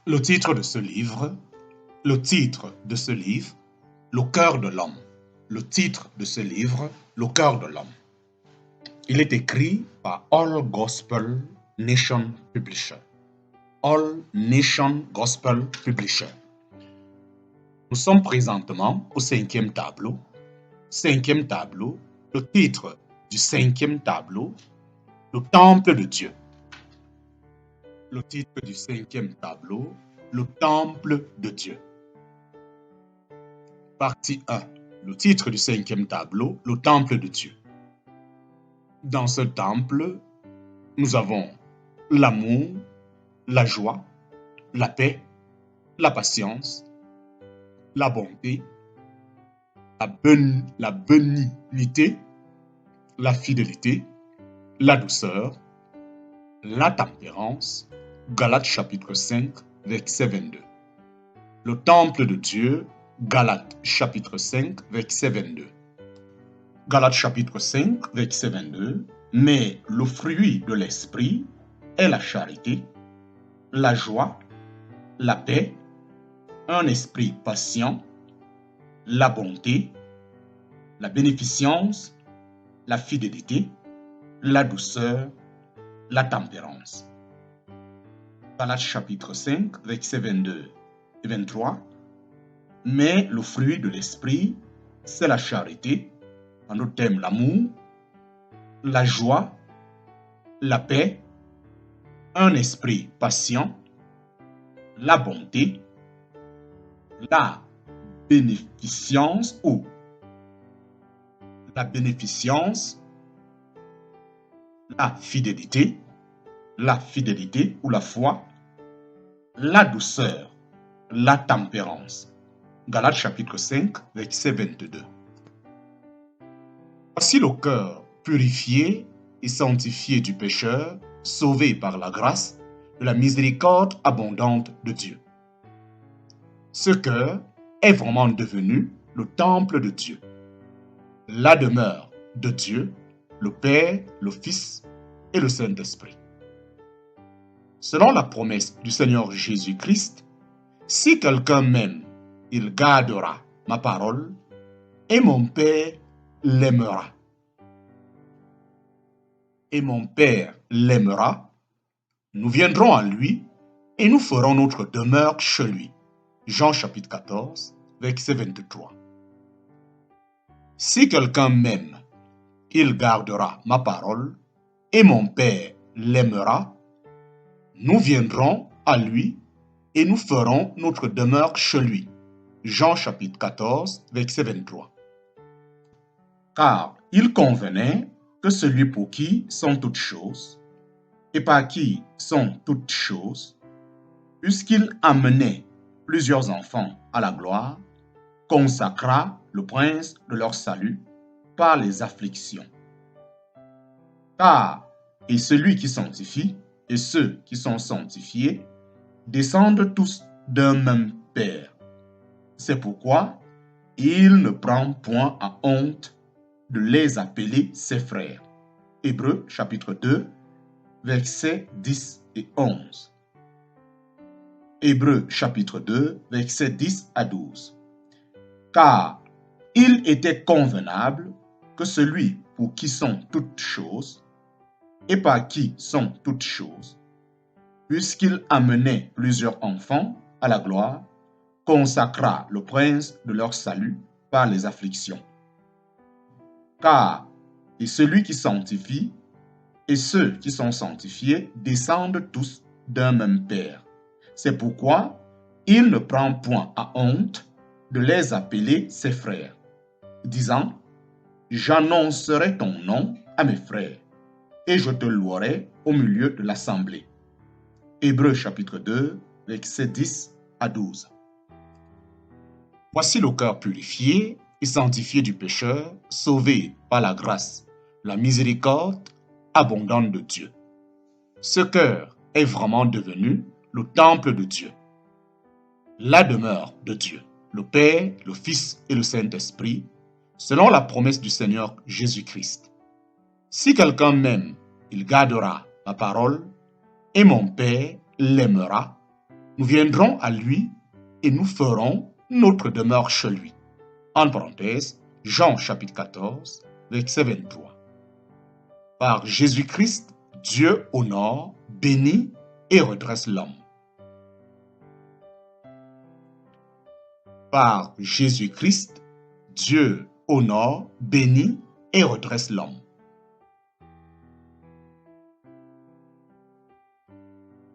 Le titre de ce livre, le cœur de l'homme. Le titre de ce livre, le cœur de l'homme. Il est écrit par All Gospel Nation Publisher. All Nation Gospel Publisher. Nous sommes présentement au 5e tableau. 5e tableau, le titre du 5e tableau, le temple de Dieu. Le titre du 5e tableau, le temple de Dieu. Partie 1. Le titre du 5e tableau, le temple de Dieu. Dans ce temple, nous avons l'amour, la joie, la paix, la patience, la bonté, la bénignité, la fidélité, la douceur, la tempérance. Galates chapitre 5, verset 22. Le temple de Dieu, Galates chapitre 5, verset 22. Galates chapitre 5, verset 22. Mais le fruit de l'esprit est la charité, la joie, la paix, un esprit patient, la bonté, la bénéficence, la fidélité, la douceur, la tempérance. Galates chapitre 5, versets 22 et 23. Mais le fruit de l'esprit, c'est la charité, en d'autres termes l'amour, la joie, la paix, un esprit patient, la bonté, la bénéficence ou la fidélité ou la foi, la douceur, la tempérance. Galates chapitre 5, verset 22. Voici le cœur purifié et sanctifié du pécheur, sauvé par la grâce de la miséricorde abondante de Dieu. Ce cœur est vraiment devenu le temple de Dieu, la demeure de Dieu, le Père, le Fils et le Saint-Esprit. Selon la promesse du Seigneur Jésus-Christ, si quelqu'un m'aime, il gardera ma parole et mon Père l'aimera. Et mon Père l'aimera, nous viendrons à lui et nous ferons notre demeure chez lui. Jean chapitre 14, verset 23. Si quelqu'un m'aime, il gardera ma parole et mon Père l'aimera. Nous viendrons à lui et nous ferons notre demeure chez lui. Jean chapitre 14, verset 23. Car il convenait que celui pour qui sont toutes choses et par qui sont toutes choses, puisqu'il amenait plusieurs enfants à la gloire, consacra le prince de leur salut par les afflictions. Car et celui qui sanctifie et ceux qui sont sanctifiés descendent tous d'un même Père. C'est pourquoi il ne prend point à honte de les appeler ses frères. Hébreux chapitre 2, versets 10 et 11. Hébreux chapitre 2, versets 10 à 12. Car il était convenable que celui pour qui sont toutes choses et par qui sont toutes choses, puisqu'il amenait plusieurs enfants à la gloire, consacra le prince de leur salut par les afflictions. Car et celui qui sanctifie et ceux qui sont sanctifiés descendent tous d'un même Père. C'est pourquoi il ne prend point à honte de les appeler ses frères, disant: j'annoncerai ton nom à mes frères, et je te louerai au milieu de l'assemblée. Hébreux chapitre 2, versets 10 à 12. Voici le cœur purifié et sanctifié du pécheur, sauvé par la grâce, la miséricorde abondante de Dieu. Ce cœur est vraiment devenu le temple de Dieu, la demeure de Dieu, le Père, le Fils et le Saint-Esprit, selon la promesse du Seigneur Jésus-Christ. Si quelqu'un m'aime, il gardera ma parole, et mon Père l'aimera. nous viendrons à lui et nous ferons notre demeure chez lui. En parenthèse, Jean chapitre 14, verset 23. Par Jésus-Christ, Dieu honore, bénit et redresse l'homme. Par Jésus-Christ, Dieu honore, bénit et redresse l'homme.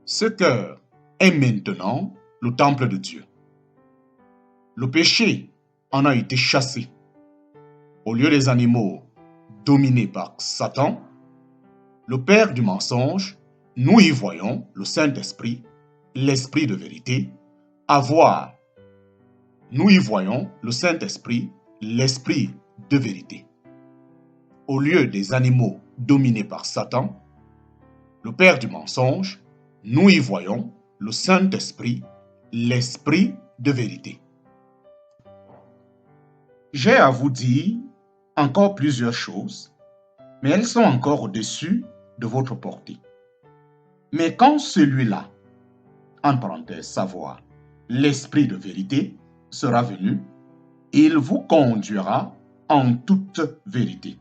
Ce cœur est maintenant le temple de Dieu. Le péché en a été chassé. Au lieu des animaux dominés par Satan, le père du mensonge, nous y voyons le Saint-Esprit, l'Esprit de vérité, nous y voyons le Saint-Esprit, l'Esprit de vérité. Au lieu des animaux dominés par Satan, le père du mensonge, nous y voyons le Saint-Esprit, l'Esprit de vérité. J'ai à vous dire encore plusieurs choses, mais elles sont encore au-dessus de votre portée. Mais quand celui-là, en parenthèse, savoir, l'Esprit de vérité, sera venu, il vous conduira en toute vérité.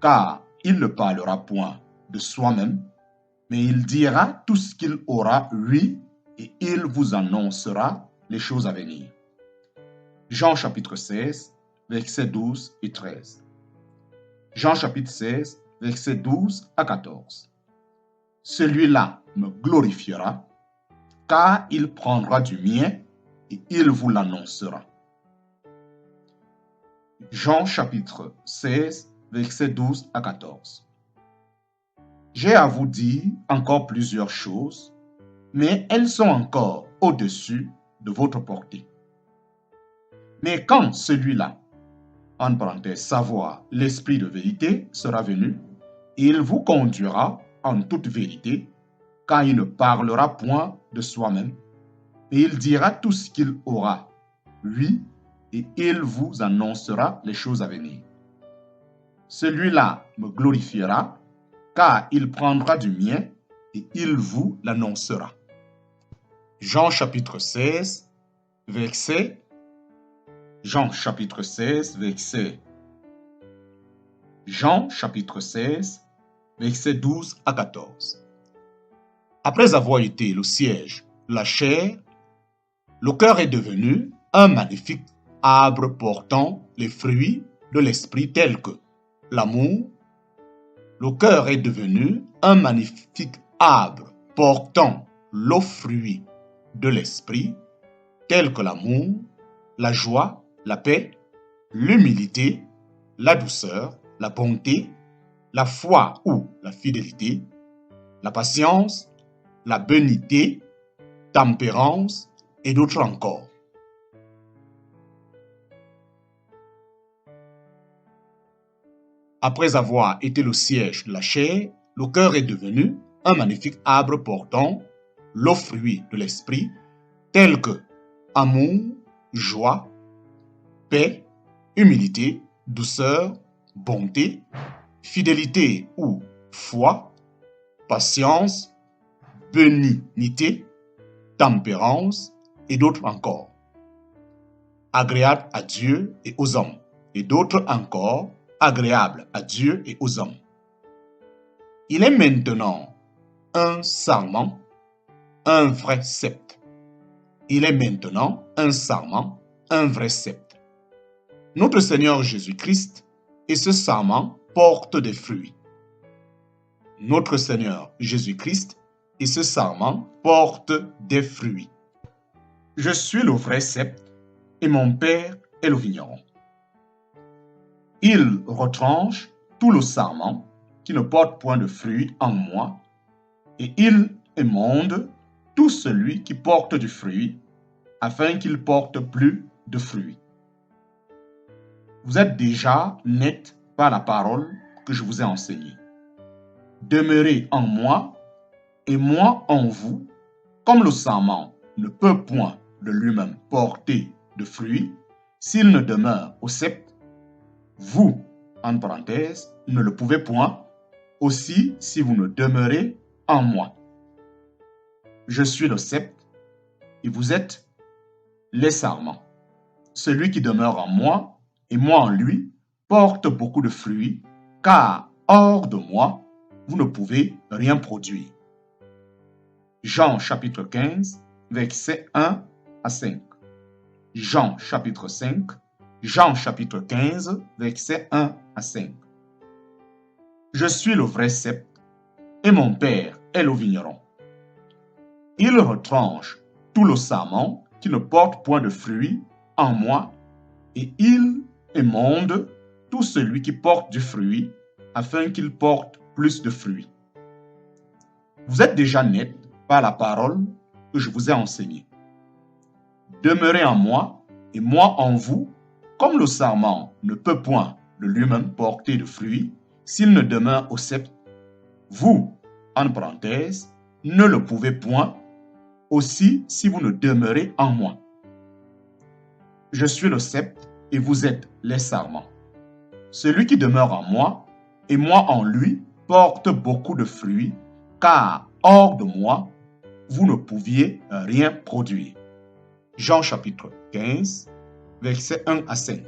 Car il ne parlera point de soi-même, mais il dira tout ce qu'il aura ouï et il vous annoncera les choses à venir. Jean chapitre 16, versets 12 et 13. Jean chapitre 16, versets 12 à 14. Celui-là me glorifiera, car il prendra du mien et il vous l'annoncera. Jean chapitre 16, versets 12 à 14. J'ai à vous dire encore plusieurs choses, mais elles sont encore au-dessus de votre portée. Mais quand celui-là, en parenthèse, savoir, l'Esprit de vérité, sera venu, il vous conduira en toute vérité, car il ne parlera point de soi-même, mais il dira tout ce qu'il aura ouï, et il vous annoncera les choses à venir. Celui-là me glorifiera, car il prendra du mien et il vous l'annoncera. Jean chapitre 16, verset Jean chapitre 16, verset 12 à 14. Après avoir été le siège de la chair, le cœur est devenu un magnifique arbre portant les fruits de l'esprit tels que l'amour. Le cœur est devenu un magnifique arbre portant le fruit de l'esprit tels que l'amour, la joie, la paix, l'humilité, la douceur, la bonté, la foi ou la fidélité, la patience, la bénignité, tempérance et d'autres encore. Après avoir été le siège de la chair, le cœur est devenu un magnifique arbre portant le fruit de l'esprit, tels que amour, joie, paix, humilité, douceur, bonté, fidélité ou foi, patience, bénignité, tempérance et d'autres encore. Agréable à Dieu et aux hommes, et d'autres encore agréable à Dieu et aux hommes. Il est maintenant un sarment, un vrai sceptre. Il est maintenant un sarment, un vrai sceptre. Notre Seigneur Jésus-Christ et ce sarment porte des fruits. Notre Seigneur Jésus-Christ et ce sarment porte des fruits. Je suis le vrai sceptre et mon Père est le vigneron. Il retranche tout le sarment qui ne porte point de fruits en moi, et il émonde tout celui qui porte du fruit, afin qu'il porte plus de fruits. Vous êtes déjà nets par la parole que je vous ai enseignée. Demeurez en moi, et moi en vous, comme le sarment ne peut point de lui-même porter de fruits, s'il ne demeure au sceptre. Vous, en parenthèse, ne le pouvez point, aussi si vous ne demeurez en moi. Je suis le sceptre, et vous êtes les sarments. Celui qui demeure en moi et moi en lui porte beaucoup de fruits, car hors de moi, vous ne pouvez rien produire. Jean chapitre 15, versets 1 à 5. Jean chapitre 5, Jean chapitre 15, versets 1 à 5. Je suis le vrai cep, et mon Père est le vigneron. Il retranche tout le sarment qui ne porte point de fruits en moi, et il émonde tout celui qui porte du fruit, afin qu'il porte plus de fruits. Vous êtes déjà nets par la parole que je vous ai enseignée. Demeurez en moi, et moi en vous, comme le sarment ne peut point de lui-même porter de fruits s'il ne demeure au cep. Vous, en parenthèse, ne le pouvez point, aussi si vous ne demeurez en moi. Je suis le cep et vous êtes les sarments. Celui qui demeure en moi et moi en lui porte beaucoup de fruits, car hors de moi, vous ne pouviez rien produire. Jean chapitre 15, versets 1 à 5.